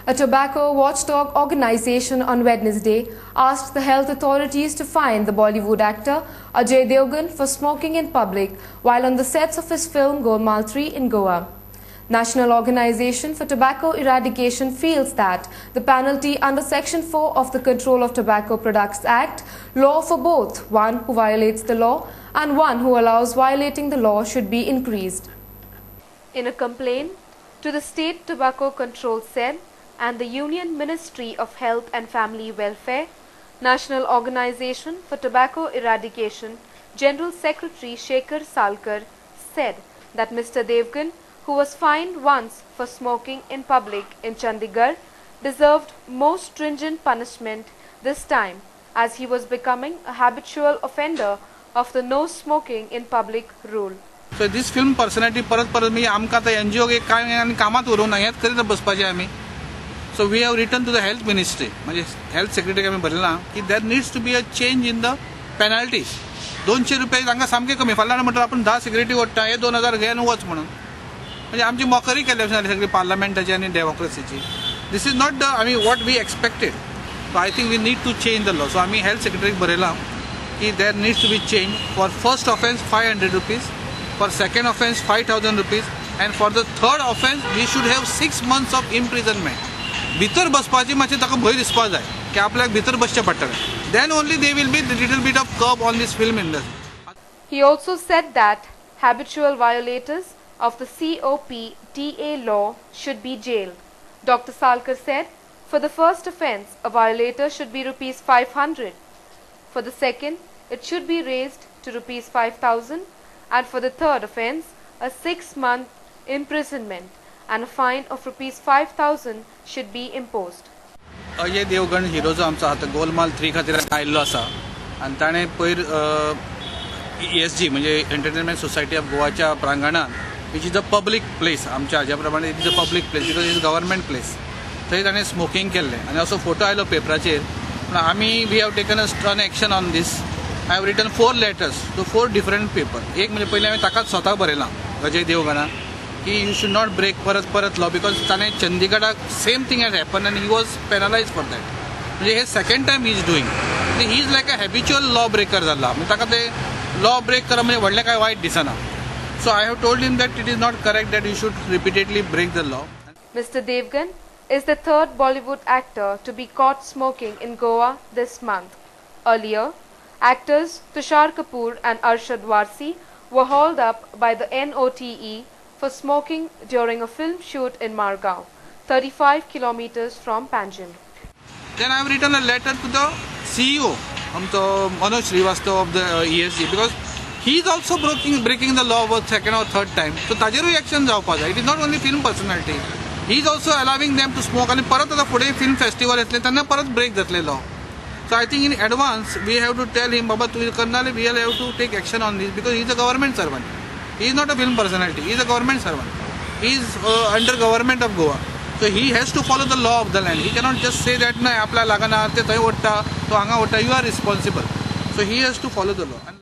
A tobacco watchdog organization on Wednesday asked the health authorities to fine the Bollywood actor Ajay Devgan for smoking in public while on the sets of his film Golmaal 3 in Goa. National Organization for Tobacco Eradication feels that the penalty under Section 4 of the Control of Tobacco Products Act, law for both one who violates the law and one who allows violating the law, should be increased. In a complaint to the State Tobacco Control Cell and the Union Ministry of Health and Family Welfare, National Organization for Tobacco Eradication General Secretary Shekhar Salkar said that Mr. Devgan, who was fined once for smoking in public in Chandigarh, deserved more stringent punishment this time, as he was becoming a habitual offender of the no smoking in public rule. So this film personality परत मी आमकां आतां NGO काय आनी कामात उरोवना हेंच करीत बसपाचें आमी. So we have written to the health ministry, म्हणजे health secretary आमी बरयलां की there needs to be a change in the penalties. 200 रुपया तांकां सामकें कमी. फाल्यां म्हणटा आपूण 10 सिगरेटी ओडटा हे 2000 घे आनी वच म्हणून. म्हणजे आमची मोकरी केली अशी जाली सगळी पार्लमेंटाची आनी डेमोक्रेसीची. This is not the what we expected. So I think we need to change the law. So आमी हेल्थ सेक्रेटरीक बरयलां की there needs to be change. For first offence 500 rupees, for second offence 5000 rupees, and for the third offence we should have 6 months of imprisonment. भितर बसपाची मातशें ताका भंय दिसपा जाय की आपल्याक भितर बसचें पडटलें. Then only they will be little bit of curb on this film industry. He also said that habitual violators of the COPTA law should be jailed. Dr. Salkar said, for the first offence, a violator should be rupees 500. For the second, it should be raised to rupees 5000, and for the third offence, a 6-month imprisonment and a fine of rupees 5000 should be imposed. Ajay Devgan हिरो जो आमचो आतां गोलमाल 3 खातीर आयिल्लो आसा आनी ताणें पयर ESG म्हणजे एंटरटेनमेंट सोसायटी ऑफ गोवाच्या प्रांगणात, which is a public place, आमच्या हाज्या प्रमाणे it is a public place because it is government place, थंय ताणें स्मोकिंग केल्लें आनी असो फोटो आयलो पेपराचेर. पूण आमी we have taken a strong action on this. I have written 4 letters to 4 different paper. एक म्हणजे पयलीं हांवें ताकाच स्वताक बरयलां अजय देवगणाक की यू शूड नॉट ब्रेक परत लॉ, बिकॉज ताणें चंदीगडाक सेम थिंग हॅज हॅपन आनी he was penalise for that. म्हणजे हे second time he is doing. He is like a habitual law breaker जाला. म्हणजे ताका ते लॉ ब्रेक करप म्हणजे व्हडलें काय वायट दिसना. So I have told him that it is not correct that you should repeatedly break the law. Mr. Devgan is the third Bollywood actor to be caught smoking in Goa this month. Earlier, actors Tushar Kapoor and Arshad Warsi were hauled up by the NOTE for smoking during a film shoot in Margao, 35 kilometers from Panjim. Then I have written a letter to the CEO, Manoj Srivastava of the ESG, because he is also breaking the law for second or third time. So ताजेरूय action जावपा जाय. It is not only film personality. He is also allowing them to smoke. आनी परत आतां फुडें film festival येतले तेन्ना परत break जातले law. So I think in advance we have to tell him, बाबा तुवें करना जाल्यार we have to take action on this, because he is a government servant. He is not a film personality. He is a government servant. He is under government of Goa. So he has to follow the law of the land. He cannot just say that ना आपल्या लागना ते थंय ओडटा तो हांगा ओडटा. You are responsible. So he has to follow the law.